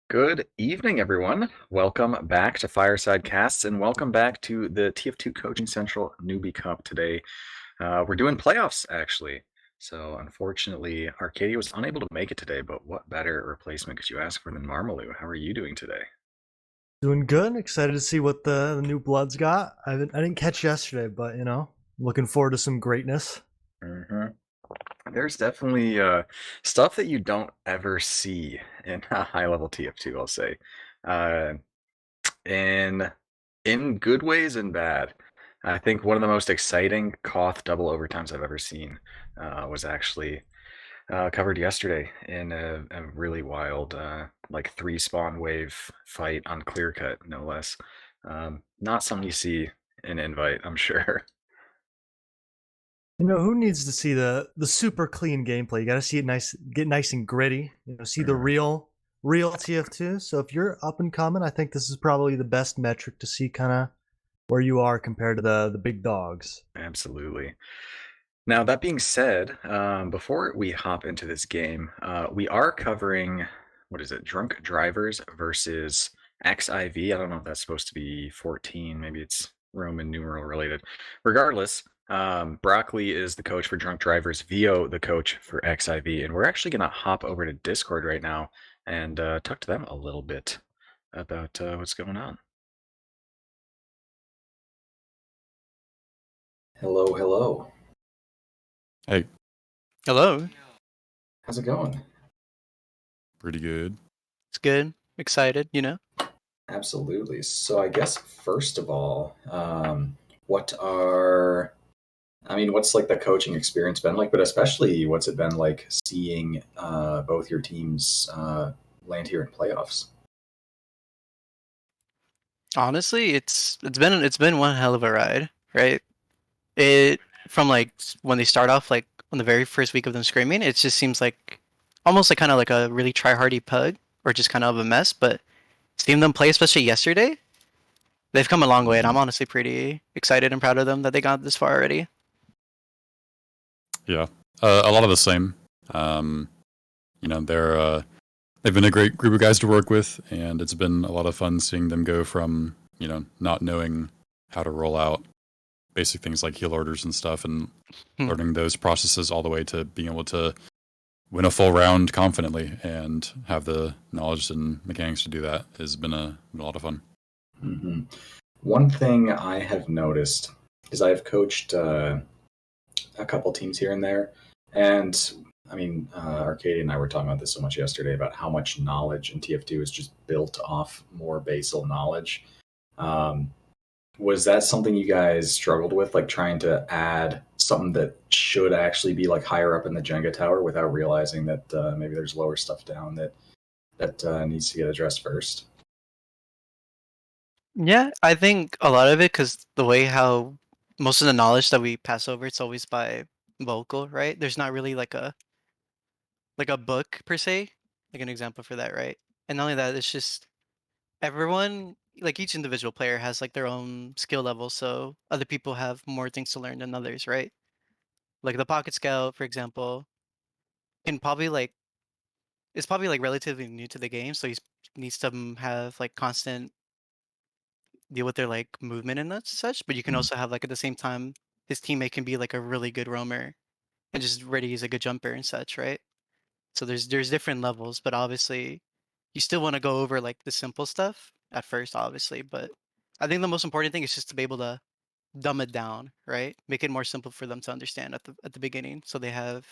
Good evening, everyone. Welcome back to Fireside Casts, and welcome back to the TF2 Coaching Central Newbie Cup today. We're doing playoffs, actually. So, unfortunately, Arcadia was unable to make it today, but what better replacement could you ask for than Marmaloo? How are you doing today? Doing good. Excited to see what the new Bloods got. I didn't catch yesterday, but looking forward to some greatness. hmm There's definitely stuff that you don't ever see in a high-level TF2, I'll say. Uh, in in good ways and bad. I think one of the most exciting Koth double overtimes I've ever seen was actually covered yesterday in a really wild, like three spawn wave fight on clear cut, no less. Not something you see in invite, I'm sure. Who needs to see the super clean gameplay? You got to see it nice, get nice and gritty. See the Mhm. real TF2. So if you're up and coming, I think this is probably the best metric to see kind of where you are compared to the big dogs. Absolutely. Now, that being said, before we hop into this game, we are covering, what is it, Drunk Drivers versus XIV. I don't know if that's supposed to be 14. Maybe it's Roman numeral related. Regardless, Broccoli is the coach for Drunk Drivers, Vio the coach for XIV. And we're actually going to hop over to Discord right now and talk to them a little bit about what's going on. Hello, hello. Hey, Hello. How's it going? pretty good. It's good. Excited. Absolutely. So I guess first of all, what are what's like the coaching experience been like, but especially what's it been like seeing both your teams land here in playoffs? Honestly, it's been one hell of a ride, right? It from like when they start off like on the very first week of them screaming, it just seems like almost like kind of like a really try-hardy pug or just kind of a mess, but seeing them play, especially yesterday, they've come a long way, and I'm Mhm. honestly pretty excited and proud of them that they got this far already. Yeah, a lot of the same. Um, they've been a great group of guys to work with, and it's been a lot of fun seeing them go from not knowing how to roll out basic things like heal orders and stuff, and Hmm. learning those processes all the way to being able to win a full round confidently and have the knowledge and mechanics to do that has been a lot of fun. Mhm. One thing I have noticed is I've coached a couple teams here and there, and Arcadia and I were talking about this so much yesterday about how much knowledge in TF2 is just built off more basal knowledge. Um, Was that something you guys struggled with, like trying to add something that should actually be like higher up in the Jenga tower without realizing that maybe there's lower stuff down that needs to get addressed first? Yeah, I think a lot of it because the way how most of the knowledge that we pass over, it's always by vocal, right? There's not really like a book per se, like an example for that, right? And not only that, it's just everyone, like each individual player has like their own skill level, so other people have more things to learn than others, right? Like the pocket scout, for example, can probably like is probably like relatively new to the game, so he needs to have like constant deal with their like movement and that such. But you can Mm. also have like at the same time, his teammate can be like a really good roamer and just ready as a good jumper and such, right? So there's different levels, but obviously you still want to go over like the simple stuff at first, obviously. But I think the most important thing is just to be able to dumb it down, right? Make it more simple for them to understand at the beginning, so they have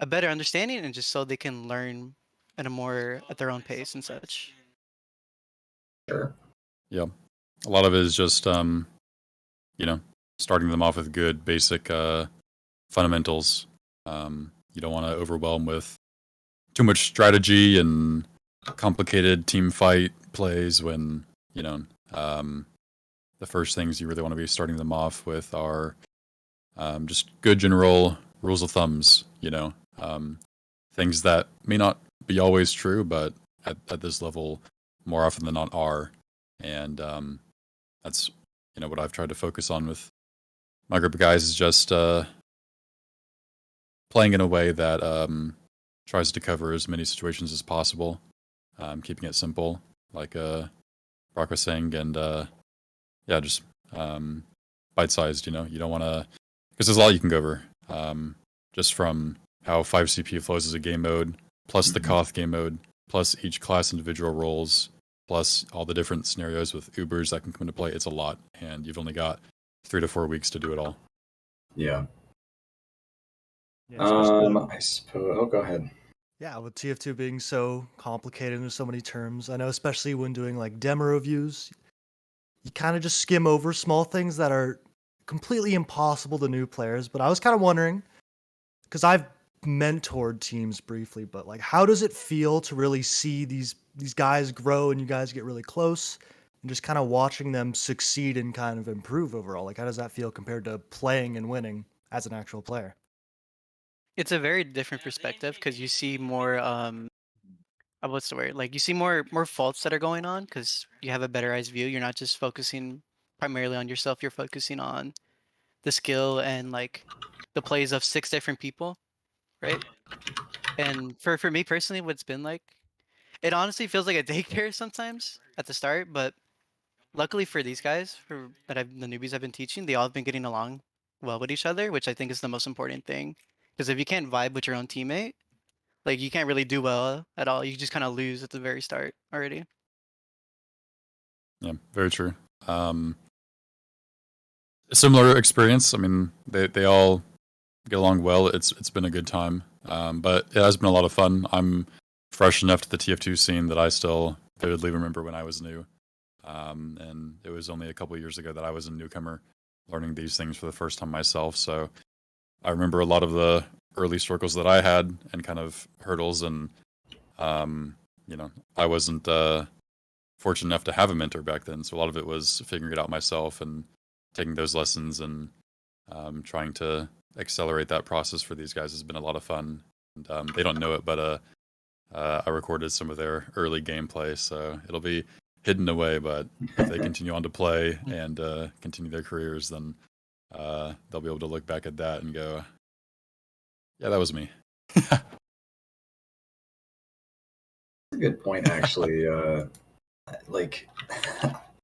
a better understanding and just so they can learn at a more at their own pace and such. Sure. Yeah, a lot of it is just you know starting them off with good basic fundamentals. You don't want to overwhelm with too much strategy and complicated team fight plays when you know um, the first things you really want to be starting them off with are just good general rules of thumbs. Things that may not be always true, but at this level, more often than not, are, and that's what I've tried to focus on with my group of guys is just playing in a way that tries to cover as many situations as possible. keeping it simple, like Brock was saying, and yeah, just bite-sized. You don't want to, because there's a lot you can go over. Just from how 5 CPU flows as a game mode, plus the Koth game mode, plus each class individual roles, plus all the different scenarios with Ubers that can come into play. It's a lot, and you've only got 3 to 4 weeks to do it all. Yeah. Yeah, especially- I suppose. Oh, go ahead. Yeah, with TF2 being so complicated and there's so many terms, I know especially when doing like demo reviews, you kind of just skim over small things that are completely impossible to new players. But I was kind of wondering, because I've mentored teams briefly, but like, how does it feel to really see these guys grow and you guys get really close and just kind of watching them succeed and kind of improve overall? Like, how does that feel compared to playing and winning as an actual player? It's a very different perspective because you see more what's the word? Like you see more faults that are going on because you have a better eyes view. You're not just focusing primarily on yourself. You're focusing on the skill and like the plays of 6 different people, right? And for me personally, what's been like, it honestly feels like a daycare sometimes at the start, but luckily for these guys, the newbies I've been teaching, they all have been getting along well with each other, which I think is the most important thing. Because if you can't vibe with your own teammate, like you can't really do well at all. You just kind of lose at the very start already. Yeah, very true. Similar experience. I mean, they all get along well. It's been a good time, but it has been a lot of fun. I'm fresh enough to the TF2 scene that I still vividly remember when I was new, and it was only a couple years ago that I was a newcomer learning these things for the first time myself. So I remember a lot of the early struggles that I had and kind of hurdles, and I wasn't fortunate enough to have a mentor back then, so a lot of it was figuring it out myself and taking those lessons and trying to accelerate that process for these guys has been a lot of fun. And, they don't know it, but I recorded some of their early gameplay, so it'll be hidden away. But if they continue on to play and continue their careers, then they'll be able to look back at that and go, "Yeah, that was me." That's a good point, actually. Like,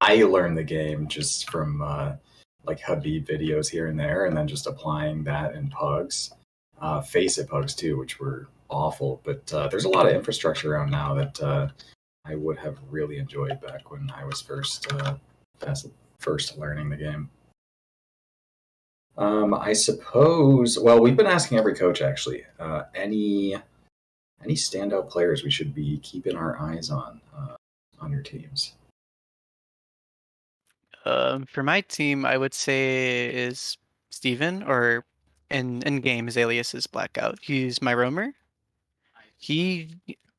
I learned the game just from like Habib videos here and there, and then just applying that in pugs, face it pugs too, which were awful. But there's a lot of infrastructure around now that I would have really enjoyed back when I was first learning the game. I suppose. Well, we've been asking every coach actually. Any standout players we should be keeping our eyes on your teams? For my team, I would say is Steven, or in game his alias is Blackout. He's my roamer.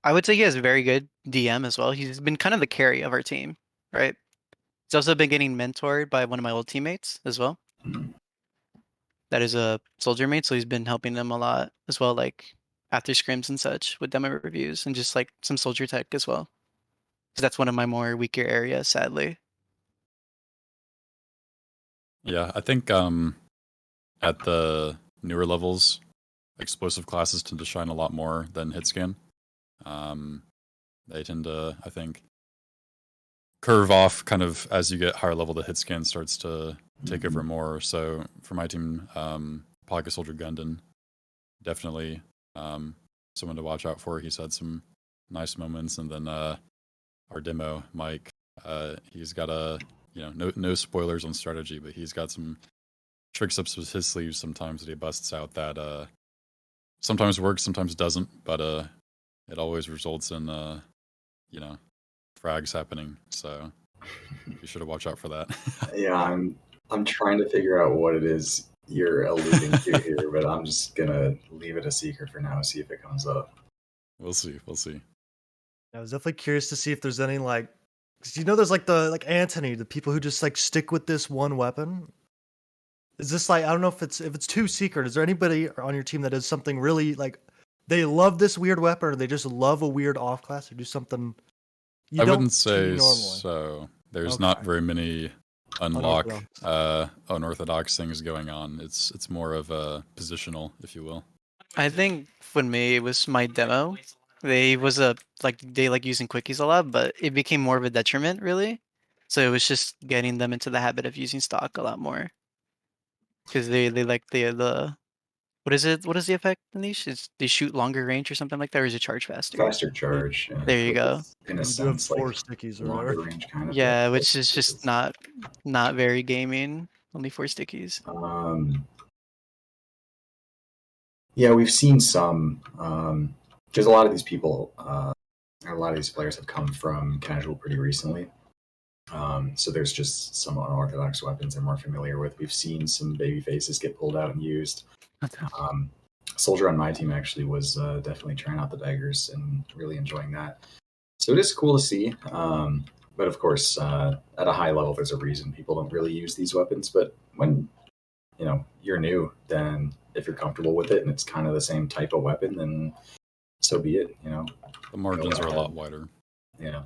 I would say he has a very good DM as well. He's been kind of the carry of our team, right? He's also been getting mentored by one of my old teammates as well. Mhm. That is a soldier mate, so he's been helping them a lot as well, like after scrims and such with demo reviews and just like some soldier tech as well. Because that's one of my more weaker areas, sadly. Yeah, I think at the newer levels, explosive classes tend to shine a lot more than hit scan. They tend to, I think, curve off kind of as you get higher level. The hit scan starts to take over more. So for my team, Pocket Soldier Gundam, definitely someone to watch out for. He's had some nice moments, and then our demo Mike, he's got no spoilers on strategy, but he's got some tricks up his sleeves sometimes that he busts out that sometimes works, sometimes doesn't, but it always results in frags happening. So you should watch out for that. Yeah, I'm trying to figure out what it is you're alluding to here, but I'm just gonna leave it a secret for now, see if it comes up. We'll see. I was definitely curious to see if there's any like, because there's like the Anthony, the people who just like stick with this one weapon. Is this like, I don't know if it's too secret. Is there anybody on your team that does something really like they love this weird weapon, or they just love a weird off class, or do something you I don't wouldn't see say normally? so. There's Okay. not very many unlock Unorthodox. unorthodox things going on. It's more of a positional, if you will. I think for me it was my demo. They like using quickies a lot, but it became more of a detriment, really. So it was just getting them into the habit of using stock a lot more. Because they like the what is it? What is the effect in these? Is they shoot longer range or something like that, or is it charge faster? Faster charge. There you which go. is, in a You do have sense, 4 like stickies or longer whatever. range kind of. Yeah, which is just not very gaming. Only 4 stickies. Yeah, we've seen some. Because a lot of these people, a lot of these players have come from casual pretty recently. So there's just some unorthodox weapons they're more familiar with. We've seen some baby faces get pulled out and used. Soldier on my team actually was definitely trying out the daggers and really enjoying that. So it is cool to see. But of course, at a high level, there's a reason people don't really use these weapons. But when you're new, then if you're comfortable with it and it's kind of the same type of weapon, then so be it. The margins are a lot wider. Yeah.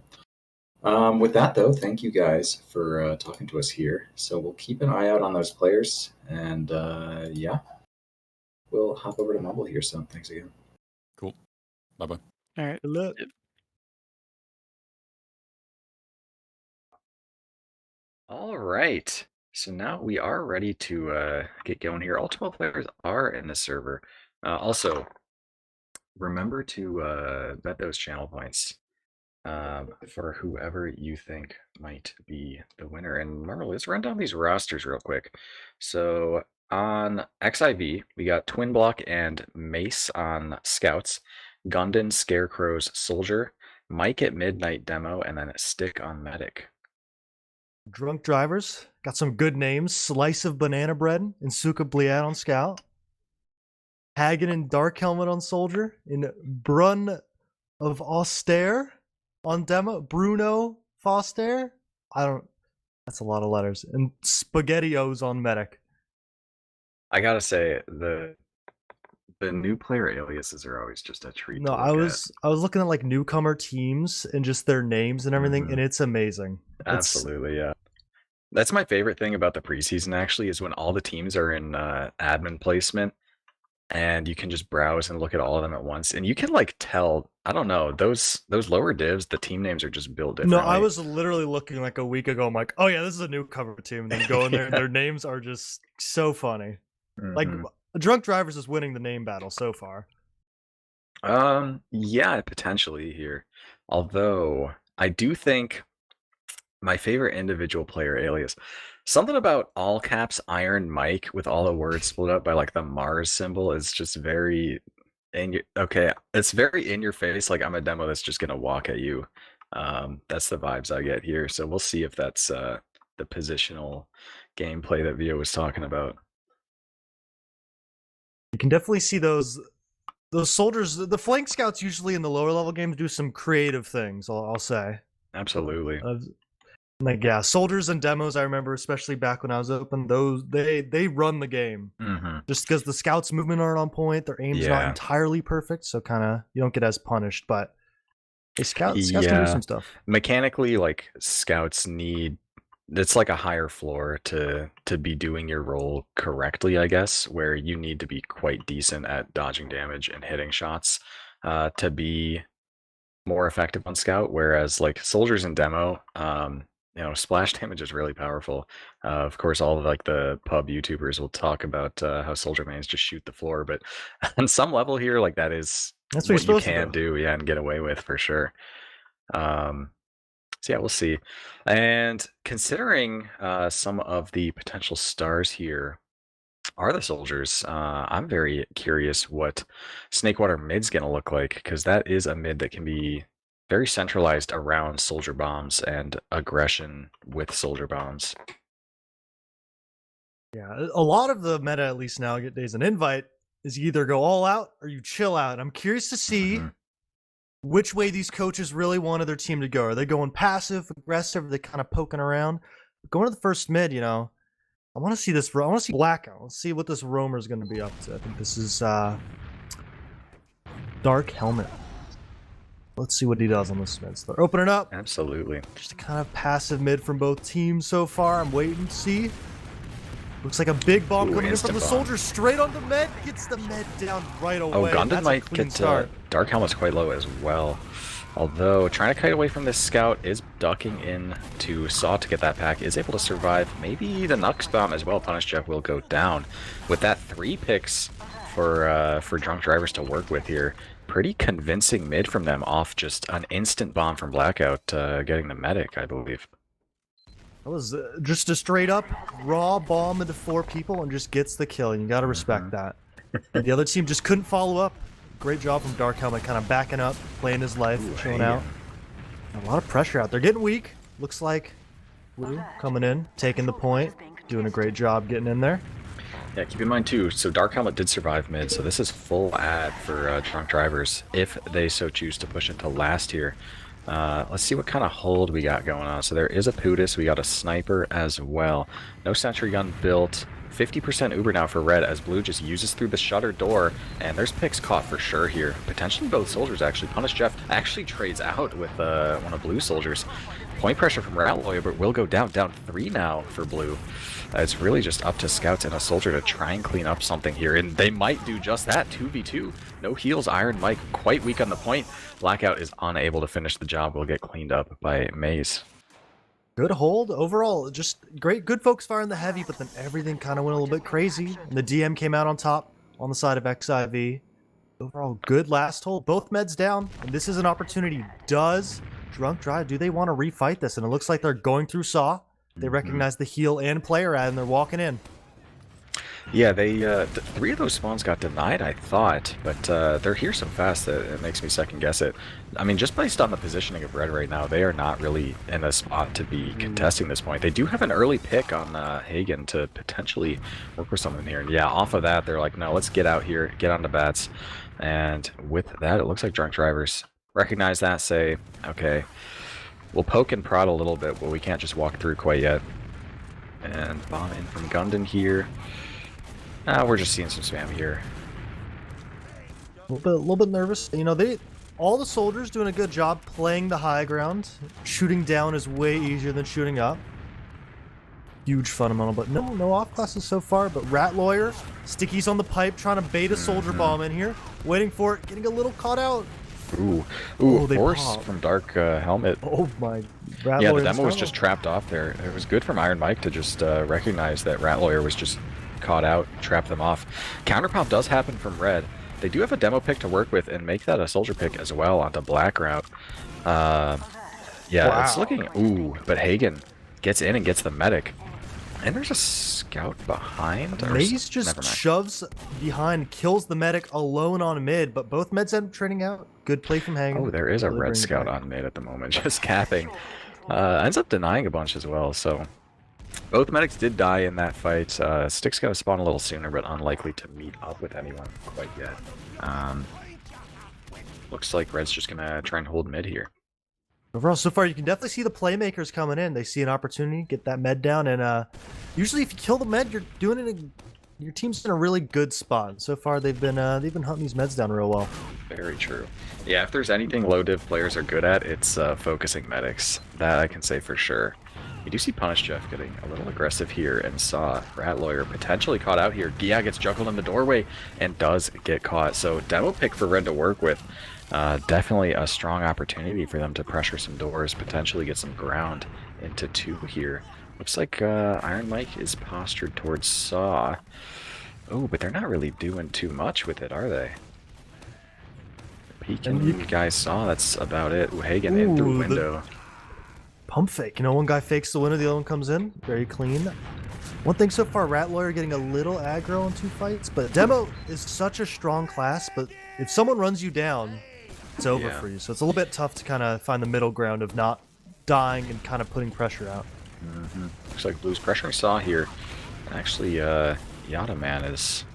With that, though, thank you guys for talking to us here. So we'll keep an eye out on those players, and yeah, we'll hop over to Mumble here. So thanks again. Cool. Bye-bye. All right. Good luck. All right. So now we are ready to get going here. All 12 players are in the server. Also, remember to bet those channel points for whoever you think might be the winner. And Marmaloo, let's run down these rosters real quick. So on XIV, we got Twin Block and Mace on Scouts, Gundam, Scarecrows, Soldier, Mike at Midnight Demo, and then Stick on Medic. Drunk drivers got some good names: Slice of Banana Bread and Suka Bliad on Scout, Hagen and Dark Helmet on Soldier, and Brun of Austere on Demo, Bruno Foster. That's a lot of letters. And SpaghettiOs on Medic. I gotta say, the new player aliases are always just a treat. No, to look I was looking at like newcomer teams and just their names and everything, Mhm. and it's amazing. Absolutely, yeah. That's my favorite thing about the preseason. Actually, is when all the teams are in admin placement, and you can just browse and look at all of them at once, and you can like tell. I don't know, those lower divs. The team names are just built No, differently. I was literally looking like a week ago. I'm like, oh yeah, this is a newcomer team. And then go in there, and their names are just so funny. Like Mhm. Drunk Drivers is winning the name battle so far. Yeah, potentially here. Although I do think my favorite individual player alias, something about all caps Iron Mike with all the words split up by like the Mars symbol is just very it's very in your face. Like I'm a demo that's just gonna walk at you. That's the vibes I get here. So we'll see if that's the positional gameplay that Vio was talking about. You can definitely see those soldiers. The flank scouts usually in the lower level games do some creative things. I'll say. Absolutely. Like yeah, soldiers and demos. I remember, especially back when I was open. Those they run the game. Just because the scouts' movement aren't on point, their aim's not entirely perfect, so kind of you don't get as punished. But hey, scouts can do some stuff. Mechanically, like scouts need. It's like a higher floor to be doing your role correctly, I guess, where you need to be quite decent at dodging damage and hitting shots to be more effective on scout. Whereas like soldiers in demo, splash damage is really powerful. Of course, all of like the pub YouTubers will talk about how soldier mains just shoot the floor, but on some level here, like that's what you can do, yeah, and get away with for sure. So yeah, we'll see. And considering some of the potential stars here are the soldiers, I'm very curious what Snakewater mid's going to look like, because that is a mid that can be very centralized around soldier bombs and aggression with soldier bombs. Yeah, a lot of the meta, at least nowadays, an invite is you either go all out or you chill out. I'm curious to see which way these coaches really wanted their team to go. Are they going passive, aggressive? Are they kind of poking around? Going to the first mid, I want to see this. I want to see Blackout. Let's see what this roamer is going to be up to. I think this is Dark Helmet. Let's see what he does on this mid. So they're opening up. Absolutely. Just a kind of passive mid from both teams so far. I'm waiting to see. Looks like a big bomb Ooh, coming in from instant the bomb. soldier straight on the med. Gets the med down right away. Oh, Gundam That's a might clean get start. Dark Helmet's quite low as well. Although, trying to kite away from this scout is ducking in to Saw to get that pack, is able to survive. Maybe the Nux Bomb as well. Punish Jeff will go down. With that 3 picks for Drunk Drivers to work with here, pretty convincing mid from them off just an instant bomb from Blackout, getting the medic, I believe. That was just a straight up raw bomb into 4 people and just gets the kill. And you gotta respect that. And the other team just couldn't follow up. Great job from Dark Helmet, kind of backing up, playing his life, chilling out. A lot of pressure out there, getting weak. Looks like Blue coming in, taking the point, doing a great job getting in there. Yeah, keep in mind too, so Dark Helmet did survive mid, so this is full ad for Drunk Drivers if they so choose to push into last here. Let's see what kind of hold we got going on. So there is a Pootis, we got a Sniper as well. No Sentry Gun built. 50% Uber now for Red as Blue just uses through the shutter door, and there's picks caught for sure here. Potentially both soldiers actually. Punish Jeff actually trades out with one of Blue's soldiers. Point pressure from Rat Lawyer, but will go down 3 now for Blue. It's really just up to Scouts and a soldier to try and clean up something here, and they might do just that. 2v2. No heals. Iron Mike quite weak on the point. Blackout is unable to finish the job. Will get cleaned up by Maze. Good hold. Overall, just great. Good folks firing the heavy, but then everything kind of went a little bit crazy. And the DM came out on top on the side of XIV. Overall, good last hold. Both meds down. And this is an opportunity. Does Drunk Drive, do they want to refight this? And it looks like they're going through Saw. They recognize the heal and player ad, and they're walking in. Yeah, they 3 of those spawns got denied, I thought, but they're here so fast that it makes me second guess it. I mean, just based on the positioning of Red right now, they are not really in a spot to be contesting this point. They do have an early pick on Hagen to potentially work with something here. And yeah, off of that, they're like, no, let's get out here, get on the bats. And with that, it looks like Drunk Drivers recognize that, say, okay, we'll poke and prod a little bit, but we can't just walk through quite yet. And bomb in from Gundam here. We're just seeing some spam here. A little bit nervous. You know, all the soldiers doing a good job playing the high ground. Shooting down is way easier than shooting up. Huge fundamental, but no off classes so far. But Rat Lawyer, Sticky's on the pipe, trying to bait a soldier bomb in here. Waiting for it, getting a little caught out. Ooh, they Force pop. from Dark Helmet. Oh my. Rat Yeah, Lawyer the demo was Scarlet. just trapped off there. It was good from Iron Mike to just recognize that Rat Lawyer was just caught out, trap them off. Counterpop does happen from Red. They do have a demo pick to work with and make that a soldier pick as well onto Black Route. Yeah, Wow. it's looking... Ooh, but Hagen gets in and gets the medic. And there's a scout behind. Maze just shoves behind, kills the medic alone on mid, but both meds end up trading out. Good play from Hagen. Oh, there is a Really red bring it scout back. on mid at the moment, just capping. Ends up denying a bunch as well, so... Both medics did die in that fight. Stick's gonna spawn a little sooner, but unlikely to meet up with anyone quite yet. Looks like Red's just gonna try and hold mid here. Overall, so far, you can definitely see the playmakers coming in. They see an opportunity, get that med down, and usually if you kill the med, you're doing it. Your team's in a really good spot. So far, they've been hunting these meds down real well. Very true. Yeah, if there's anything low div players are good at, it's focusing medics. That I can say for sure. We do see Punish Jeff getting a little aggressive here and saw Rat Lawyer potentially caught out here. Gia gets juggled in the doorway and does get caught. So demo pick for Red to work with. Definitely a strong opportunity for them to pressure some doors, potentially get some ground into 2 here. Looks like Iron Mike is postured towards Saw. Oh, but they're not really doing too much with it, are they? Peeking guys Saw, that's about it. Hagen in through window. Pump fake. You know, one guy fakes the window, the other one comes in. Very clean. One thing so far, Rat Lawyer getting a little aggro in 2 fights, but Demo is such a strong class, but if someone runs you down, it's over for you. So it's a little bit tough to kind of find the middle ground of not dying and kind of putting pressure out. Looks like Blue's pressuring Saw here. And actually, Yada Man is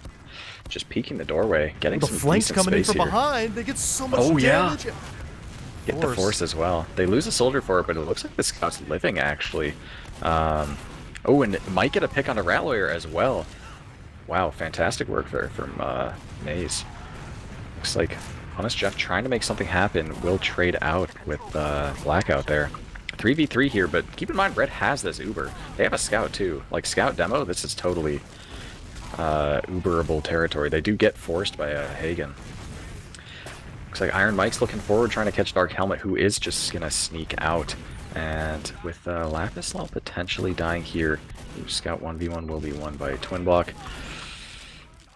just peeking the doorway, getting The some flanks decent coming in space from here. behind. They get so much Oh, yeah. damage. Get the force as well. They lose a soldier for it, but it looks like the scout's living actually. Oh, and might get a pick on a Rat Lawyer as well. Wow, fantastic work there from Maze. Looks like Honest Jeff trying to make something happen will trade out with Blackout there. 3v3 here, but keep in mind, Red has this Uber. They have a Scout too. Like, Scout demo, this is totally Uberable territory. They do get forced by Hagen. Looks like Iron Mike's looking forward, trying to catch Dark Helmet, who is just going to sneak out. And with Lapislal potentially dying here, Scout 1v1 will be won by Twin Block.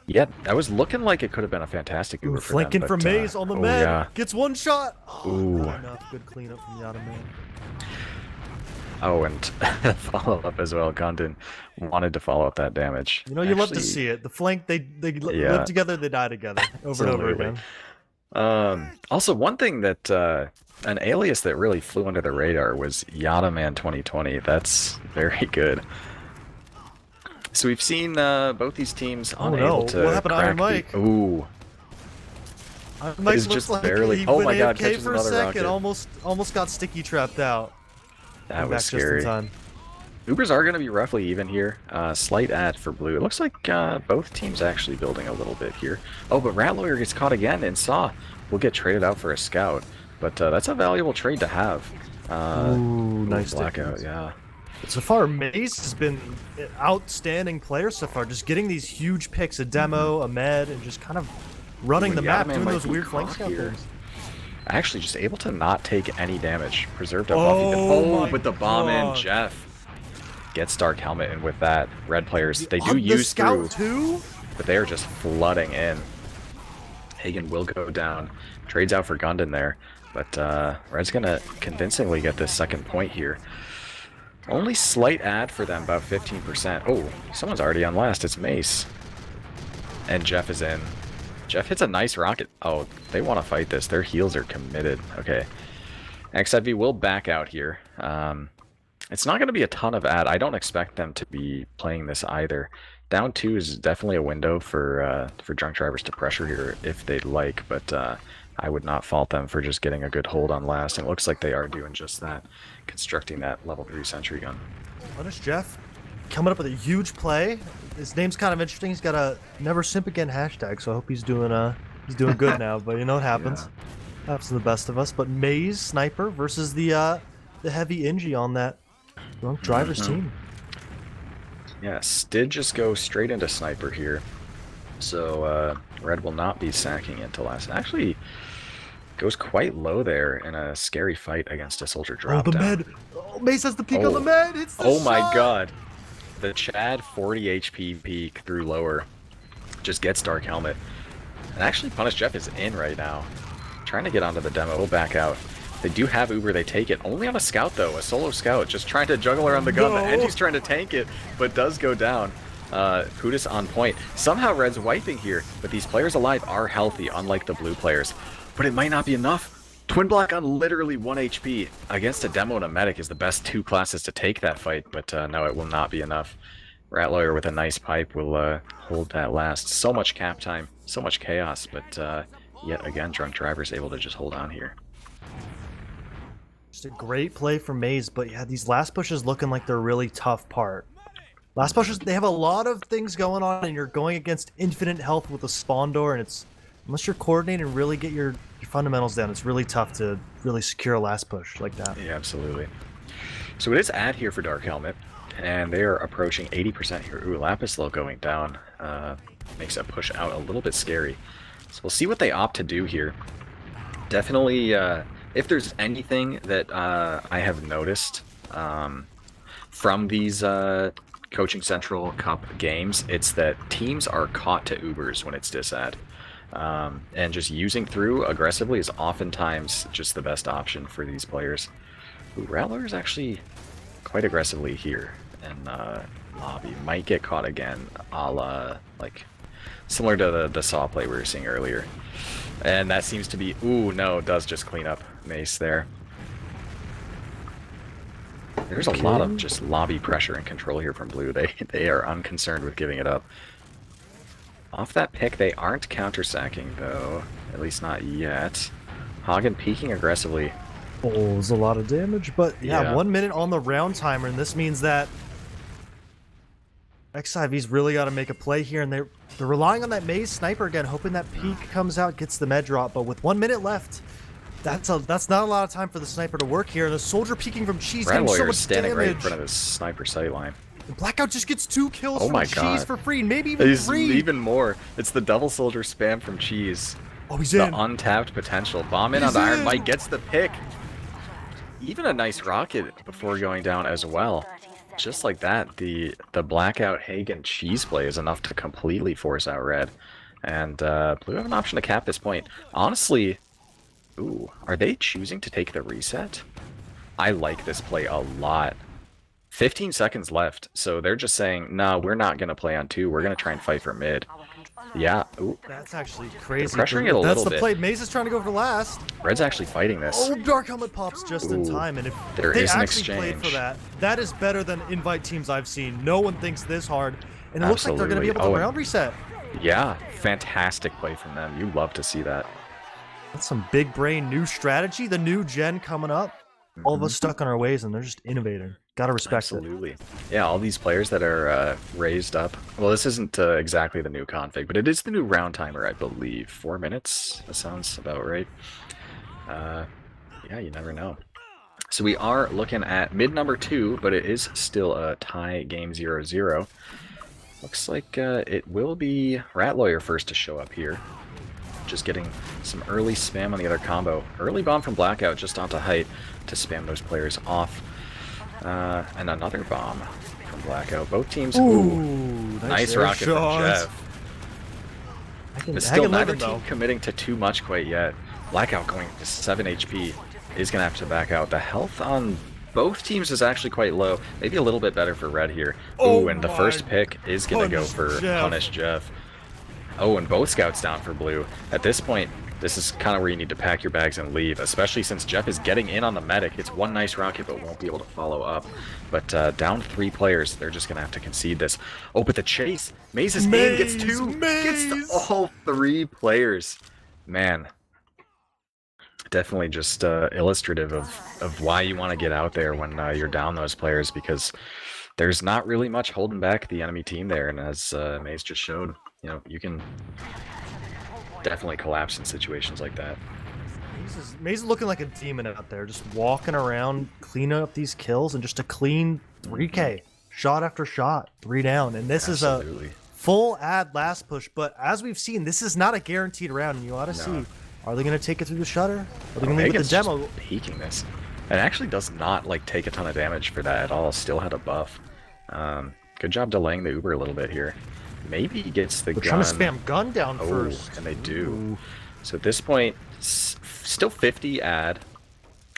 Yeah, that was looking like it could have been a fantastic Uber for flanking them, from but, Maze on the med. yeah. Gets one shot. Oh, Ooh. not enough. Good cleanup from Yada Man. Oh, and follow-up as well. Gundon wanted to follow up that damage. You know, you love to Actually, see it. The flank, they Yeah. live together, they die together. Over and over Absolutely. again. Also, one thing that an alias that really flew under the radar was Yadaman 2020. That's very good. So we've seen both these teams Oh, unable no. to What happened to Iron crack Mike? Ooh, Mike is looks just like barely- he oh went my God, AFK catches for a another second. rocket. Almost got sticky trapped out. that Came was back scary. Just in time. Ubers are going to be roughly even here. Slight ad for blue. It looks like both teams actually building a little bit here. Oh, but Rat Lawyer gets caught again, and Saw will get traded out for a Scout. But that's a valuable trade to have. Ooh, nice blackout, difference. yeah. So far, Maze has been an outstanding player so far. Just getting these huge picks, a demo, a med, and just kind of running Ooh, the and map, Yadaman doing might those be weird flank caught scout here. things. Actually, just able to not take any damage. Preserved up Oh my with the bomb in, God. Jeff gets Dark Helmet, and with that, Red players, they do On the use scout through, too? but they are just flooding in. Hagen will go down. Trades out for Gundon there, but Red's gonna convincingly get this second point here. Only slight ad for them, about 15%. Oh, someone's already on last. It's Mace. And Jeff is in. Jeff hits a nice rocket. Oh, they want to fight this. Their heals are committed. Okay. XIV will back out here. It's not going to be a ton of ad. I don't expect them to be playing this either. Down 2 is definitely a window for drunk drivers to pressure here if they'd like, but I would not fault them for just getting a good hold on last. And it looks like they are doing just that, constructing that level 3 sentry gun. Punish Jeff coming up with a huge play. His name's kind of interesting. He's got a never simp again hashtag, so I hope he's doing good now. But you know what happens. Happens to the best of us. But Maze Sniper versus the heavy Ingy on that drunk drivers team. Yes, did just go straight into Sniper here. So Red will not be sacking into last. Actually goes quite low there in a scary fight against a soldier drop Oh, the down. med. Oh, Mace has the peek on the Oh. med. It's the Oh my shot. god. The Chad 40 HP peak through lower just gets Dark Helmet. And actually Punish Jeff is in right now. Trying to get onto the demo. We'll back out. They do have Uber, they take it. Only on a Scout though, a solo Scout. Just trying to juggle around the gun. No. The Engy's trying to tank it, but does go down. Hudis on point. Somehow Red's wiping here, but these players alive are healthy, unlike the blue players. But it might not be enough. Twin Block on literally 1 HP against a demo and a medic is the best 2 classes to take that fight, but no, it will not be enough. Rat Lawyer with a nice pipe will hold that last. So much cap time, so much chaos, but yet again, Drunk Driver's able to just hold on here. Just a great play from Maze, but yeah, these last pushes looking like they're a really tough part. Last pushes, they have a lot of things going on, and you're going against infinite health with a spawn door, and it's unless you're coordinating and really get your fundamentals down, it's really tough to really secure a last push like that. Yeah, absolutely. So it is ad here for Dark Helmet, and they are approaching 80% here. Ooh, Lapislal going down makes a push out a little bit scary. So we'll see what they opt to do here. Definitely, if there's anything that I have noticed from these Coaching Central Cup games, it's that teams are caught to Ubers when it's disad. And just using through aggressively is oftentimes just the best option for these players. Ooh, Rattler is actually quite aggressively here, and lobby might get caught again, a la like similar to the saw play we were seeing earlier. And that seems to be, ooh, no, does just clean up Mace there. There's a lot of just lobby pressure and control here from blue. They are unconcerned with giving it up. Off that pick, they aren't counter-sacking, though. At least not yet. Hagen peeking aggressively. Pulls a lot of damage, but yeah, 1 minute on the round timer, and this means that XIV's really got to make a play here, and they're relying on that Maze Sniper again, hoping that peek comes out, gets the med drop, but with 1 minute left, That's not a lot of time for the sniper to work here. The soldier peeking from Cheese Rat getting so Lawyer's much standing right in damage. front of his sniper sight line. And Blackout just gets 2 kills Oh from my Cheese God. for free, maybe even He's 3. even more. It's the double soldier spam from Cheese. Oh, he's The in. untapped potential. Bomb in He's on the Iron in. Mike, gets the pick. Even a nice rocket before going down as well. Just like that, the Blackout Hagen Cheese play is enough to completely force out Red. And Blue have an option to cap this point. Honestly, ooh, are they choosing to take the reset? I like this play a lot. 15 seconds left, so they're just saying, no, we're not going to play on 2. We're going to try and fight for mid. Yeah, ooh. That's actually crazy. They're pressuring it a That's little the bit. play. Maze is trying to go for last. Red's actually fighting this. Oh, Dark Helmet pops just in Ooh, time. And if there they is an actually played for exchange. that is better than invite teams I've seen. No one thinks this hard. And it looks like they're going to be able Absolutely. to round reset. Yeah, fantastic play from them. You love to see that. That's some big brain new strategy. The new gen coming up. All of us stuck on our ways, and they're just innovating. Gotta respect it. Absolutely. Yeah, all these players that are raised up. Well, this isn't exactly the new config, but it is the new round timer, I believe. 4 minutes? That sounds about right. Yeah, you never know. So we are looking at mid number 2, but it is still a tie game 0-0. Looks like it will be Rat Lawyer first to show up here. Just getting some early spam on the other combo. Early bomb from Blackout just onto height to spam those players off. And another bomb from Blackout. Both teams. Ooh, nice air rocket shot. from Jeff. But still, neither team committing to too much quite yet. Blackout going to 7 HP is going to have to back out. The health on both teams is actually quite low. Maybe a little bit better for Red here. Oh, ooh, and the first pick is going to go for Punish Jeff. Oh, and both scouts down for Blue. At this point, this is kind of where you need to pack your bags and leave, especially since Jeff is getting in on the medic. It's one nice rocket, but won't be able to follow up. But down 3 players, they're just going to have to concede this. Oh, but the chase. Maze is in, gets 2. Gets all 3 players. Man. Definitely just illustrative of why you want to get out there when you're down those players, because there's not really much holding back the enemy team there. And as Maze just showed, you know, you can definitely collapse in situations like that. Maze is looking like a demon out there, just walking around, cleaning up these kills, and just a clean 3K. Shot after shot, 3 down. And this is a full ad last push, but as we've seen, this is not a guaranteed round, and you ought to see, are they going to take it through the shutter? Are they going to leave it the demo? Peeking this. It actually does not like take a ton of damage for that at all. Still had a buff. Good job delaying the Uber a little bit here. Maybe he gets the gun. Trying to spam gun down first. And they do. Ooh. So at this point, still 50 ad.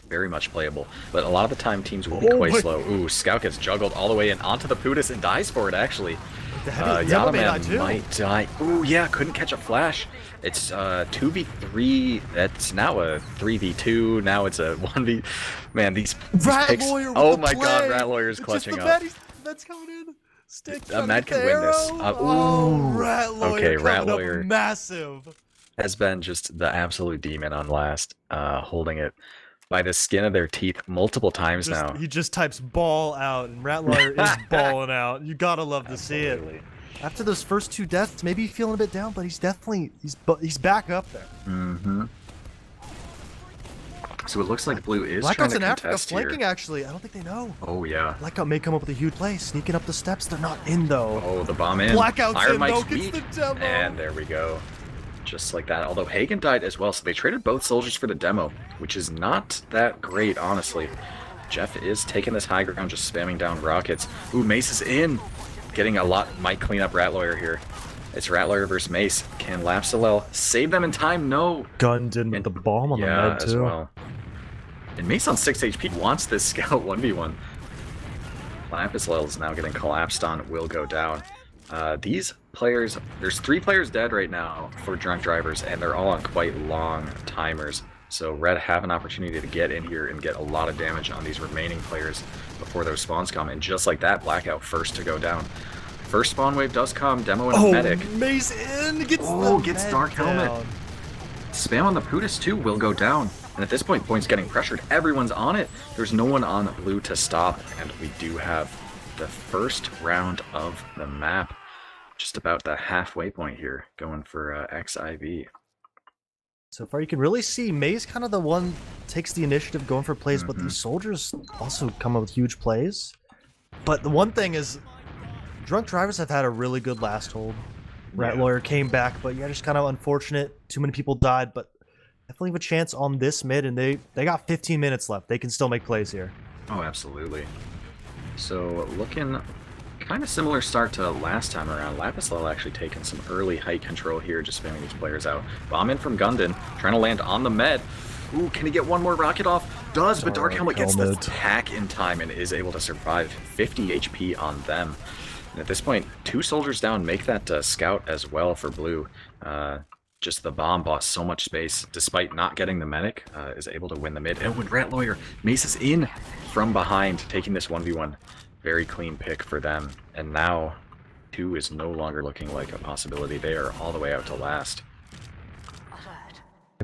Very much playable. But a lot of the time, teams will be quite slow. Ooh, Scout gets juggled all the way in onto the Pudis and dies for it, actually. Yadaman might die. Ooh, yeah, couldn't catch a flash. It's 2v3. That's now a 3v2. Now it's a 1v. Man, these picks. Oh my God, Rat Lawyer's clutching up. That's coming in. Mad can win this. Rat Lawyer. Okay, Rat Lawyer. Massive. Has been just the absolute demon on last, holding it by the skin of their teeth multiple times now. He just types ball out, and Rat Lawyer is balling out. You gotta love to see it. After those first 2 deaths, maybe he's feeling a bit down, but he's definitely he's back up there. Mm-hmm. So it looks like Blue is Blackout's trying to in Africa contest flanking. here. Actually, I don't think they know. Oh yeah. Blackout may come up with a huge play, sneaking up the steps. They're not in though. Oh, the bomb in. Blackout's Iron in Mike's though. weak. Gets the demo. And there we go. Just like that. Although Hagen died as well, so they traded both soldiers for the demo, which is not that great, honestly. Jeff is taking this high ground, just spamming down rockets. Ooh, Mace is in. Getting a lot. Might clean up Rat Lawyer here. It's Rat Lawyer versus Mace. Can Lapsalel save them in time? No. Gunned in with the bomb on the med too. As well. And Mace on 6 HP wants this scout 1v1. Lapsalel is now getting collapsed on. Will go down. These players, there's 3 players dead right now for drunk drivers, and they're all on quite long timers. So Red have an opportunity to get in here and get a lot of damage on these remaining players before those spawns come. And just like that, Blackout first to go down. First spawn wave does come, demo and a medic. Mace in, gets Dark Helmet. Spam on the Pudis too will go down. And at this point, Point's getting pressured. Everyone's on it. There's no one on Blue to stop. And we do have the first round of the map. Just about the halfway point here, going for XIV. So far, you can really see May's kind of the one takes the initiative going for plays, but these soldiers also come up with huge plays. But the one thing is, Drunk Drivers have had a really good last hold. Rat Lawyer came back, but yeah, just kind of unfortunate. Too many people died, but definitely have a chance on this mid, and they got 15 minutes left. They can still make plays here. Oh, absolutely. So looking kind of similar start to last time around. Lapislel actually taking some early height control here, just spamming these players out. Bomb in from Gundin, trying to land on the med. Ooh, can he get one more rocket off? Does, but Dark Helmet gets the attack in time and is able to survive. 50 HP on them. And at this point, 2 soldiers down make that scout as well for Blue. Just the bomb bought so much space, despite not getting the medic, is able to win the mid. And when Rat Lawyer maces in from behind, taking this 1v1. Very clean pick for them. And now 2 is no longer looking like a possibility. They are all the way out to last.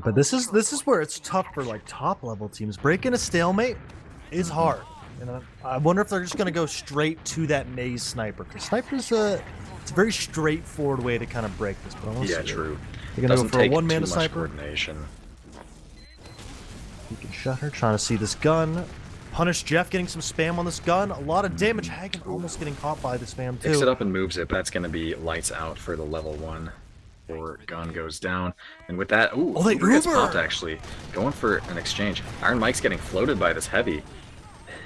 But this is where it's tough for like top level teams. Breaking a stalemate is hard. And I wonder if they're just gonna go straight to that maze sniper, because sniper's it's a very straightforward way to kind of break this. But Yeah, true. They're gonna go for a one-man much sniper. Coordination. You can shut her, trying to see this gun. Punish Jeff, getting some spam on this gun. A lot of damage. Hagen almost getting caught by the spam too. Picks it up and moves it, but that's going to be lights out for the level 1. Or gun goes down. And with that, ooh, they Uber gets Uber! popped actually. Going for an exchange. Iron Mike's getting floated by this heavy.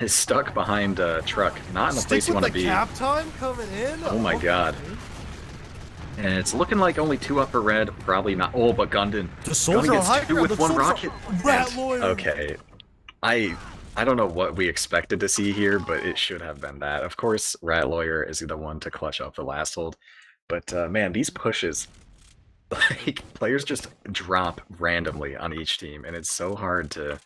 Is stuck behind a truck. Not in the place you want to be. Cap time coming in. Oh my god. And it's looking like only 2 upper red. Probably not. Oh, but Gundin. The soldier Gundin on high gets 2 ground. with The 1 soldier- rocket. Rat Lawyer. Okay. I don't know what we expected to see here, but it should have been that. Of course, Rat Lawyer is the one to clutch up the last hold. But man, these pushes, like players just drop randomly on each team, and it's so hard to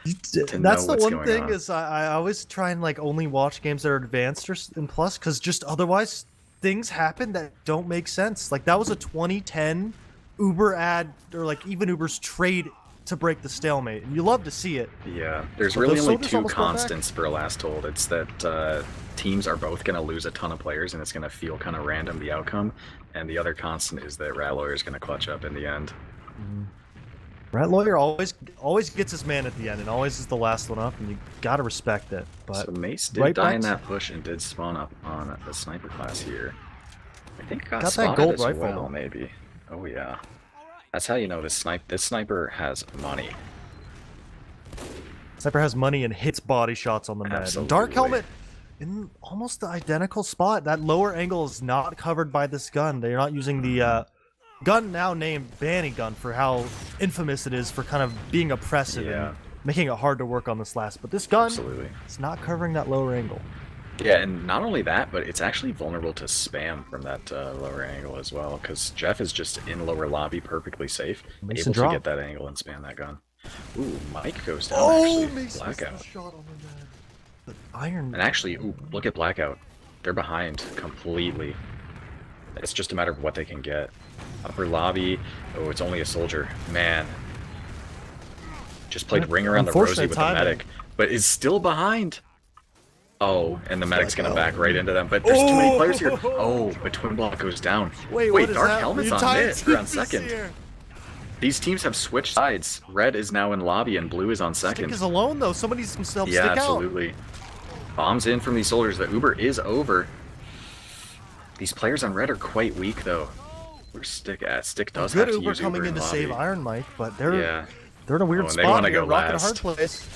That's know the what's one going thing on. is I always try and like only watch games that are advanced or in plus, because just otherwise things happen that don't make sense. Like that was a 2010 Uber ad, or like even Uber's trade to break the stalemate, and you love to see it. Yeah, there's But really those only soldiers 2 almost brought back. constants for a last hold. It's that teams are both going to lose a ton of players, and it's going to feel kind of random, the outcome. And the other constant is that Rat Lawyer is going to clutch up in the end. Rat Lawyer always gets his man at the end, and always is the last one up, and you gotta respect it. But So Mace did right die back in to- that push and did spawn up on the sniper class here. I think got that spotted gold as rifle, well, though. maybe. Oh yeah. That's how you know this sniper has money. Sniper has money and hits body shots on the med. And Dark Absolutely. Helmet in almost the identical spot. That lower angle is not covered by this gun. They're not using the gun now named Banny Gun for how infamous it is for kind of being oppressive Yeah. and making it hard to work on this last. But this gun Absolutely. is not covering that lower angle. Yeah, and not only that, but it's actually vulnerable to spam from that lower angle as well, because Jeff is just in lower lobby, perfectly safe, Mason able to drop. get that angle and spam that gun. Ooh, Mike goes down Oh, actually. Mason Blackout. shot on the med. But Iron. And actually, ooh, look at Blackout. They're behind completely. It's just a matter of what they can get. Upper lobby. Oh, it's only a soldier. Man. Just played ring around the rosy Unfortunate with the timing. medic, but is still behind. Oh, and the medic's gonna back right into them. But there's too many players here. Oh, but Twin Block goes down. Wait, what is Dark that? Helmet's The on entire mid, or team on is second. here. These teams have switched sides. Red is now in lobby and blue is on Stick second. is alone though. Somebody needs to help Yeah, stick out. absolutely. Bombs in from these soldiers. The Uber is over. These players on red are quite weak though. Where's Stick at? Stick does Good have to Uber use coming Uber in to lobby. save Iron Mike, but they're Yeah. in a weird Oh, and they spot wanna here. go Rock in a hard last. place.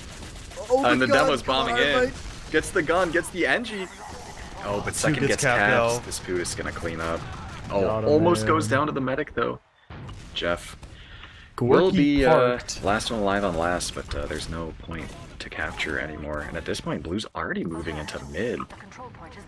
Oh, And the gun, demo's bombing come on, Iron in. Mike. Gets the gun, gets the NG. Oh, but second gets gets capped, capped. though. This poo is gonna clean up. Oh, Got him, almost man. goes down to the medic though. Jeff will Gorky be parked. last one alive on last, but there's no point to capture anymore. And at this point, Blue's already moving into mid. You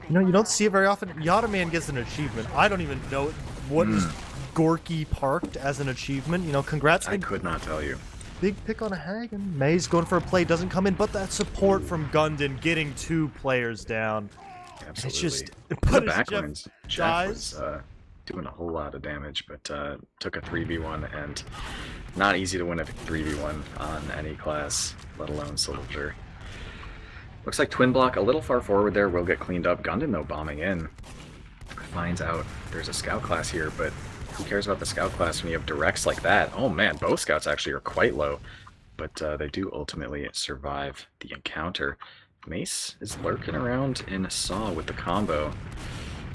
know, you don't see it very often. Yada Man gets an achievement. I don't even know what is Gorky parked as an achievement. You know, congrats. I And could not tell you. big pick on a Hagen. May's going for a play, doesn't come in, but that support from Gundin getting 2 players down. Absolutely. It's just In the but as back Jeff lines, Jeff dies. was doing a whole lot of damage, but took a 3v1, and not easy to win a 3v1 on any class, let alone soldier. Looks like Twin Block a little far forward there will get cleaned up. Gundin though bombing in. Finds out there's a scout class here, but who cares about the scout class when you have directs like that? Oh man, both scouts actually are quite low, but they do ultimately survive the encounter. Mace is lurking around in Saw with the combo.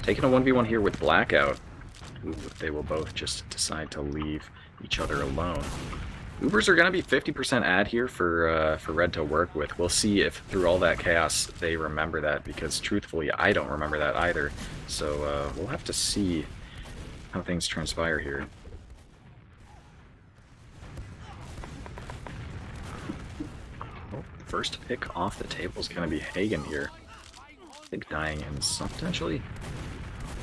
Taking a 1v1 here with Blackout. Ooh, they will both just decide to leave each other alone. Ubers are going to be 50% ad here for Red to work with. We'll see if through all that chaos they remember that, because truthfully I don't remember that either. So we'll have to see how things transpire here. Well, first pick off the table is going to be Hagen here. I think dying in some potentially.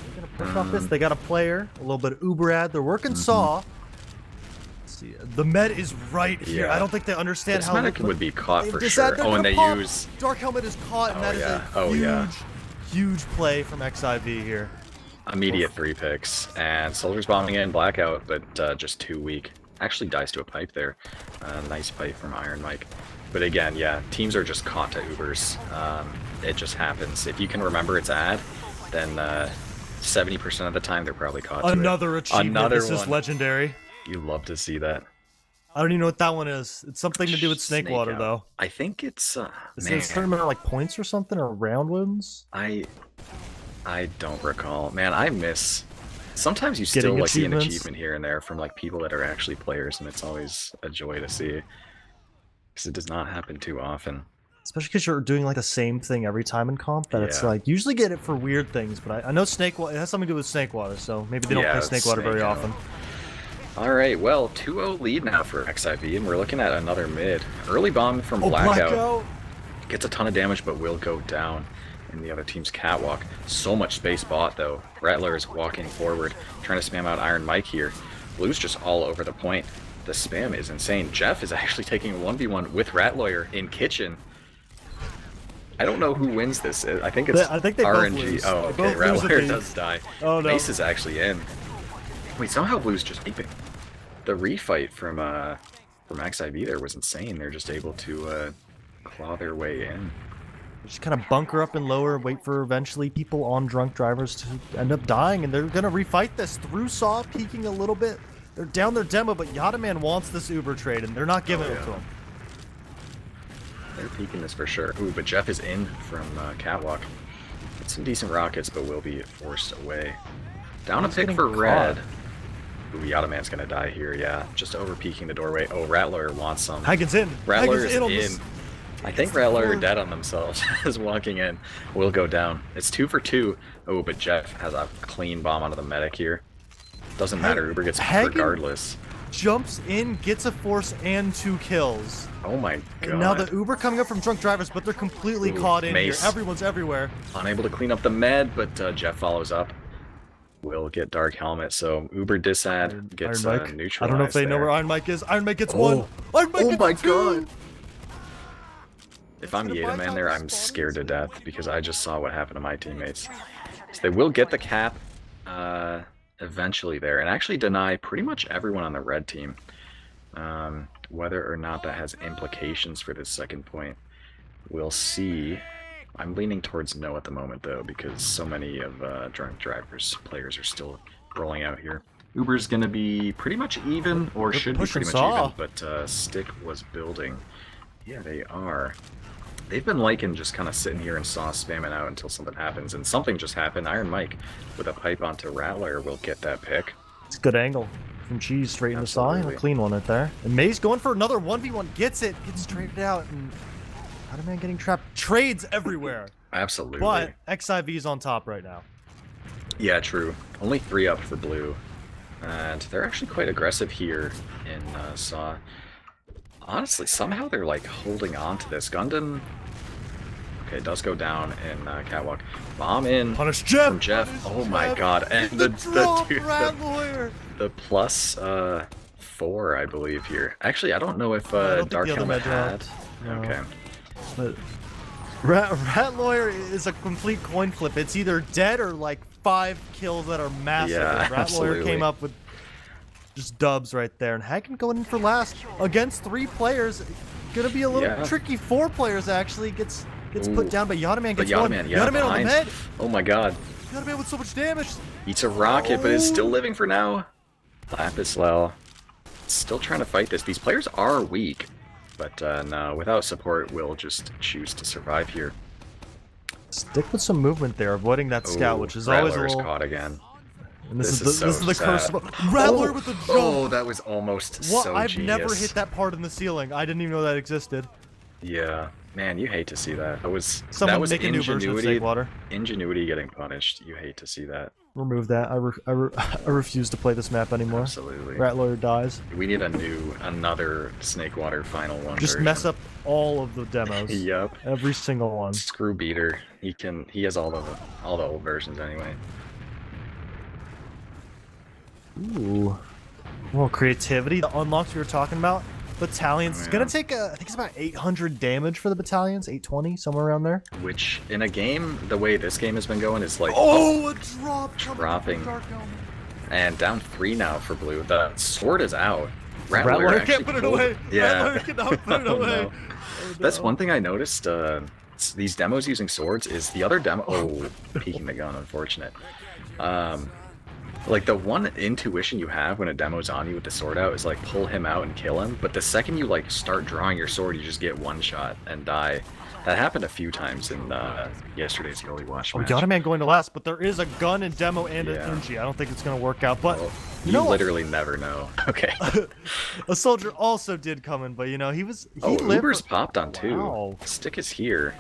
They're going to push off this. They got a player, a little bit of Uber ad. They're working Saw. The med is right here. Yeah. I don't think they understand this how medic would be caught for sure. Oh, and they use Dark Helmet is caught, and that is a huge play from XIV here. Immediate 3 picks, and Soldiers bombing in, Blackout, but just too weak. Actually dies to a pipe there. Nice pipe from Iron Mike. But again, yeah, teams are just caught to Ubers. It just happens. If you can remember its ad, then 70% of the time they're probably caught to it. Another achievement. This is legendary. You love to see that. I don't even know what that one is. It's something to do with Snake Water, though. I think it's is it a certain amount of like points or something, or round wins? I don't recall. Man, I miss. Sometimes you still like see an achievement here and there from like people that are actually players, and it's always a joy to see, because it does not happen too often. Especially because you're doing like the same thing every time in comp. That it's like usually get it for weird things, but I know Snake Water. It has something to do with Snake Water, so maybe they don't play Snake Water very often. Alright, well, 2-0 lead now for XIV, and we're looking at another mid. Early bomb from Blackout. Gets a ton of damage, but will go down in the other team's catwalk. So much space bought, though. Rattler is walking forward, trying to spam out Iron Mike here. Blue's just all over the point. The spam is insane. Jeff is actually taking a 1v1 with Rattler in Kitchen. I don't know who wins this. I think it's RNG. Oh, okay, Rattler does die. Oh, no. Mace is actually in. Wait, somehow Blue's just aping. The refight from XIV there was insane. They're just able to claw their way in. Just kind of bunker up and lower, wait for eventually people on drunk drivers to end up dying, and they're gonna refight this through Saw, peeking a little bit. They're down their demo, but Yadaman wants this Uber trade, and they're not giving it to him. They're peeking this for sure. Ooh, but Jeff is in from Catwalk. Get some decent rockets, but will be forced away. Down a pick for Red. Ooh, Yadaman's gonna die here, yeah. Just over peeking the doorway. Oh, Rattler wants some. Hagen's in. Rattler is in. I think Rattler are dead on themselves as walking in. Will go down. It's 2 for 2. Oh, but Jeff has a clean bomb onto the medic here. Doesn't matter. Uber gets regardless. Jumps in, gets a force and 2 kills. Oh my god. And now the Uber coming up from drunk drivers, but they're completely caught in here. Everyone's everywhere. Unable to clean up the med, but Jeff follows up. Will get Dark Helmet, so Uber disad gets neutralized. I don't know if they know where Iron Mike is. Iron Mike gets 1. Iron Mike gets 2. God. If I'm Yadaman there, I'm scared to death because I just saw what happened to my teammates. So they will get the cap eventually there, and actually deny pretty much everyone on the red team. Whether or not that has implications for this second point, we'll see. I'm leaning towards no at the moment, though, because so many of drunk drivers players are still rolling out here. Uber's going to be pretty much even, or should be pretty much even, but Stick was building. Yeah, they are. They've been liking just kind of sitting here and Saw spamming out until something happens, and something just happened. Iron Mike with a pipe onto Rattler will get that pick. It's a good angle from Cheese straight in the Saw, and a clean one right there. And May's going for another 1v1, gets it, gets traded out, and Spider-Man getting trapped. Trades everywhere. Absolutely. But XIV's on top right now. Yeah, true. Only 3 up for Blue. And they're actually quite aggressive here in Saw. Honestly, somehow they're like holding on to this. Gundam, okay, does go down in Catwalk. Bomb in Punish Jeff. From Jeff. Oh my god. And the plus 4, I believe, here. Actually, I don't know if Dark Helmet had. No. Okay. But Rat Lawyer is a complete coin flip. It's either dead or like 5 kills that are massive. Yeah, Rat Lawyer came up with just dubs right there. And Hagen going in for last against 3 players. Gonna be a little tricky. 4 players actually gets put down, but Yadaman gets one. Yadaman on the med. Oh my god. Yadaman with so much damage. Eats a rocket, but is still living for now. Lapislel still trying to fight this. These players are weak, but no, without support, we'll just choose to survive here. Stick with some movement there, avoiding that scout, which is always a Rattler's little... caught again. And this is is the curse. sad. Rattler with the jump! Oh, that was almost so I've genius. never hit that part in the ceiling. I didn't even know that existed. Yeah, man, you hate to see that. That was Make a new version of Snake Water. Ingenuity getting punished. You hate to see that. Remove that. I refuse to play this map anymore. Absolutely. Rattler dies. We need another Snake Water final one. Just version. mess up all of the demos. Yep. Every single one. Screw Beater. He has all the old versions anyway. Ooh. Well, creativity. The unlocks we were talking about. Battalions. It's gonna take I think it's about 800 damage for the battalions. 820, somewhere around there. Which in a game, the way this game has been going is like a drop dropping. And down 3 now for blue. The sword is out. Rattler can't put it away. Yeah. Rattler cannot put it away. No. That's one thing I noticed. These demos using swords is the other demo. Oh, peeking the gun, unfortunate. Like the one intuition you have when a demo's on you with the sword out is like pull him out and kill him. But the second you like start drawing your sword, you just get one shot and die. That happened a few times in yesterday's Holy Watch match. Yotaman going to last, but there is a gun in demo and an Inji. I don't think it's going to work out, but you literally never know. Okay. A soldier also did come in, but he lived. Uber's popped on 2. Wow. Stick is here.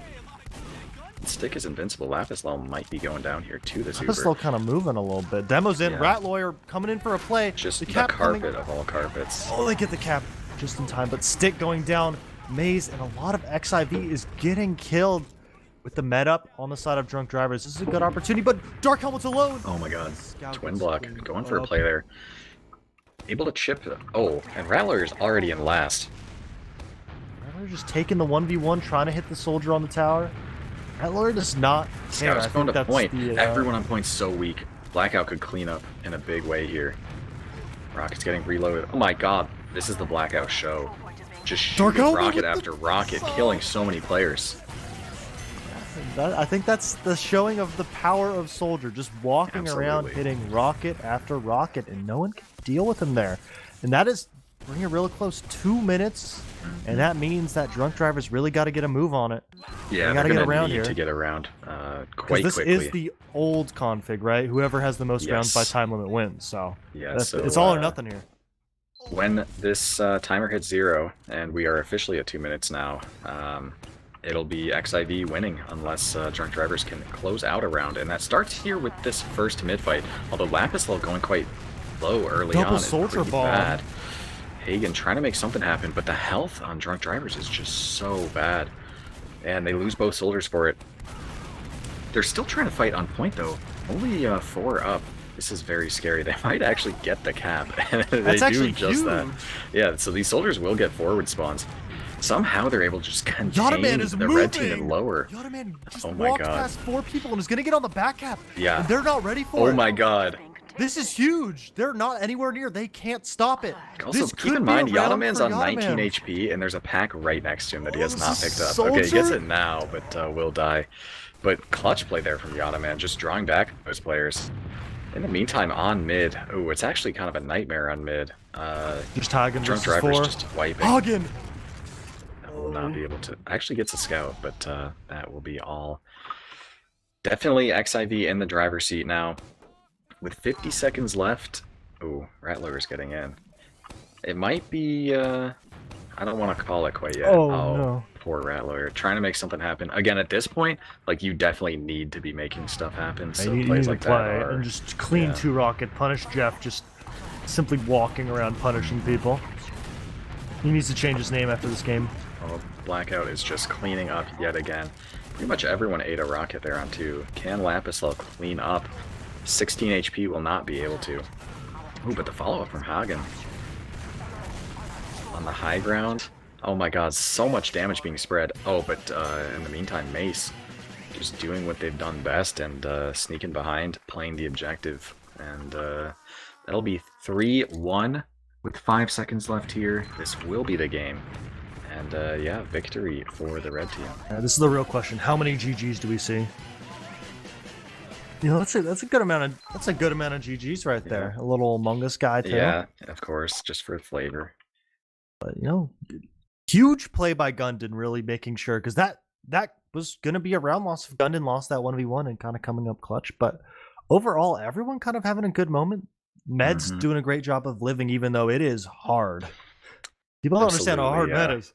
Stick is invincible. Lapislel might be going down here too. This Uber. Lapislel kind of moving a little bit. Demo's in. Rattler coming in for a play. Just the cap carpet of all carpets. Oh, they get the cap just in time, but Stick going down. Maze and a lot of XIV is getting killed with the med up on the side of drunk drivers. This is a good opportunity, but Dark Helmet's alone. Oh my god. Twin block. Going for a play there. Able to chip. Oh, and Rattler is already in last. Rattler just taking the 1v1, trying to hit the soldier on the tower. Rattler does not care. Scout's going to point. Everyone on point's so weak. Blackout could clean up in a big way here. Rocket's getting reloaded. Oh my god. This is the Blackout show. Just shooting rocket after rocket, killing so many players. I think that's the showing of the power of Soldier, just walking around hitting rocket after rocket, and no one can deal with him there. And that is bringing it real close, 2 minutes, and that means that drunk drivers really got to get a move on it. Yeah, they're going to need to get around quite this quickly. This is the old config, right? Whoever has the most rounds by time limit wins. So, so it's all or nothing here. When this timer hits 0, and we are officially at 2 minutes now, it'll be XIV winning unless drunk drivers can close out a round. And that starts here with this first mid-fight, although Lapislel going quite low early on is pretty bad. Hagen trying to make something happen, but the health on drunk drivers is just so bad. And they lose both soldiers for it. They're still trying to fight on point, though. Only 4 up. This is very scary. They might actually get the cap. They do just that. Yeah, so these soldiers will get forward spawns. Somehow they're able to just contain the red team and lower. Yotaman just walked past 4 people and is going to get on the back cap. Yeah. And they're not ready for it. Oh my god. This is huge. They're not anywhere near. They can't stop it. Also, keep in mind, Yotaman's on 19 HP, and there's a pack right next to him that he has not picked up. Okay, he gets it now, but will die. But clutch play there from Yotaman, just drawing back those players. In the meantime, on mid, oh, it's actually kind of a nightmare on mid. Just Hagen drunk drivers just wiping. Hagen! Will not be able to. Actually gets a scout, but that will be all. Definitely XIV in the driver's seat now. With 50 seconds left. Oh, Rattler is getting in. It might be. I don't want to call it quite yet. Oh no. Poor Rattler. Trying to make something happen. Again, at this point, like, you definitely need to be making stuff happen. So plays like that are... And just clean 2 rocket. Punish Jeff just simply walking around punishing people. He needs to change his name after this game. Oh, Blackout is just cleaning up yet again. Pretty much everyone ate a rocket there on 2. Can Lapislel clean up? 16 HP will not be able to. Ooh, but the follow-up from Hagen. On the high ground. Oh my god, so much damage being spread. Oh, but in the meantime, Mace just doing what they've done best and sneaking behind, playing the objective. And that'll be 3-1 with 5 seconds left here. This will be the game. And yeah, victory for the red team. This is the real question. How many GGs do we see? You know, that's a good amount of GGs right there. A little Among Us guy too. Yeah, of course, just for flavor. But you know, huge play by Gundon, really making sure, because that was gonna be a round loss if Gundon lost that 1v1 and kind of coming up clutch. But overall, everyone kind of having a good moment. Med's doing a great job of living, even though it is hard. People don't understand how hard Med is.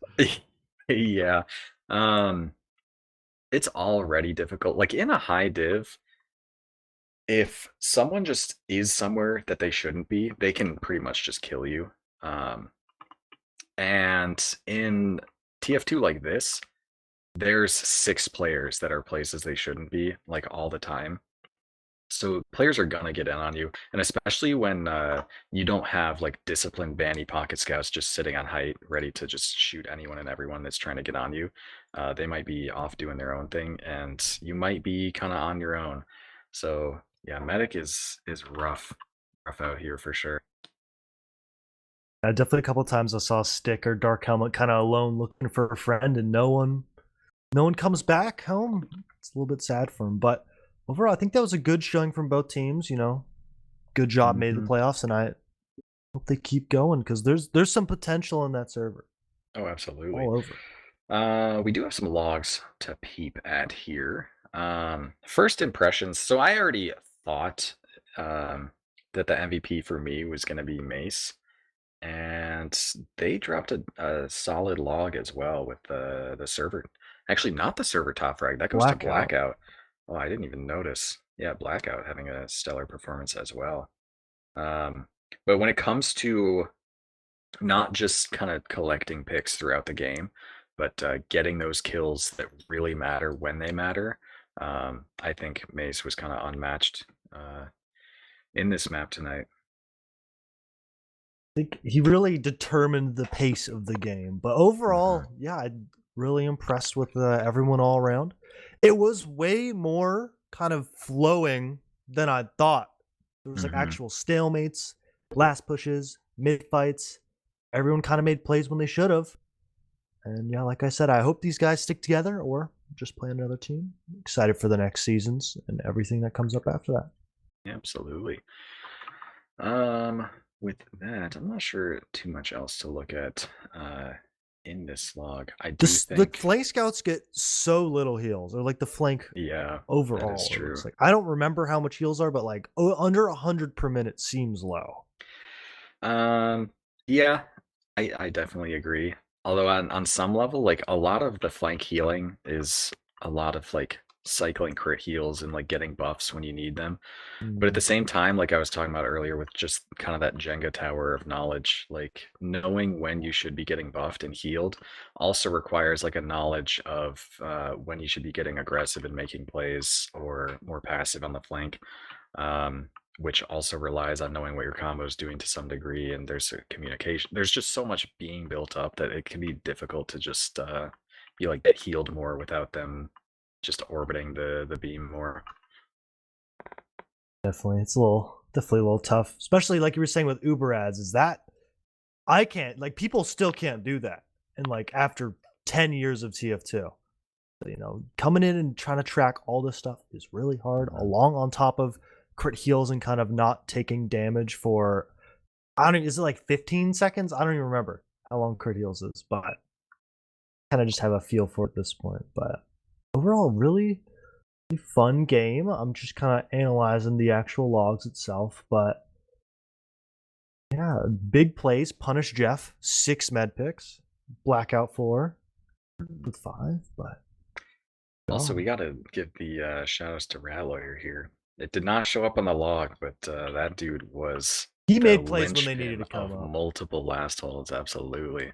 Yeah. It's already difficult. Like in a high div, if someone just is somewhere that they shouldn't be, they can pretty much just kill you. And in TF2 like this, there's 6 players that are places they shouldn't be, like all the time. So players are gonna get in on you, and especially when you don't have like disciplined banny pocket scouts just sitting on height, ready to just shoot anyone and everyone that's trying to get on you. They might be off doing their own thing, and you might be kind of on your own. So yeah, medic is rough out here for sure. Definitely a couple of times I saw Stick or Dark Helmet kind of alone looking for a friend, and no one comes back home. It's a little bit sad for him, but overall, I think that was a good showing from both teams. You know, good job made the playoffs, and I hope they keep going because there's some potential in that server. Oh, absolutely. All over. We do have some logs to peep at here. First impressions. So I already thought that the MVP for me was going to be Mace, and they dropped a solid log as well with the server. Actually, not the server top frag. That goes to Blackout. Oh, I didn't even notice. Yeah, Blackout having a stellar performance as well. But when it comes to not just kind of collecting picks throughout the game, but getting those kills that really matter when they matter, I think Mace was kind of unmatched in this map tonight. I think he really determined the pace of the game. But overall, yeah, I'm really impressed with everyone all around. It was way more kind of flowing than I thought. There was like actual stalemates, last pushes, mid fights. Everyone kind of made plays when they should have. And yeah, like I said, I hope these guys stick together or just play another team. I'm excited for the next seasons and everything that comes up after that. Absolutely. With that, I'm not sure too much else to look at in this log. I do think the flank scouts get so little heals, or like the flank. Yeah, overall, that is true. Like, I don't remember how much heals are, but like under 100 per minute seems low. Yeah, I definitely agree. Although on some level, like a lot of the flank healing is a lot of like cycling crit heals and like getting buffs when you need them. But at the same time, like I was talking about earlier with just kind of that Jenga tower of knowledge, like knowing when you should be getting buffed and healed also requires like a knowledge of when you should be getting aggressive and making plays or more passive on the flank, which also relies on knowing what your combo is doing to some degree. And there's a communication. There's just so much being built up that it can be difficult to just be like get healed more without them just orbiting the beam more. Definitely, it's definitely a little tough, especially like you were saying with Uber ads. Is that I can't, like, people still can't do that, and like after 10 years of TF2, you know, coming in and trying to track all this stuff is really hard. Along on top of crit heals and kind of not taking damage for, is it like 15 seconds? I don't even remember how long crit heals is, but kind of just have a feel for it at this point. But overall, really fun game. I'm just kind of analyzing the actual logs itself, but yeah, big plays. Punish Jeff, 6 med picks. Blackout 4 with 5, but also we got to give the shout outs to Rat Lawyer here. It did not show up on the log, but that dude was he made plays when they needed to come up. Multiple last holds, absolutely.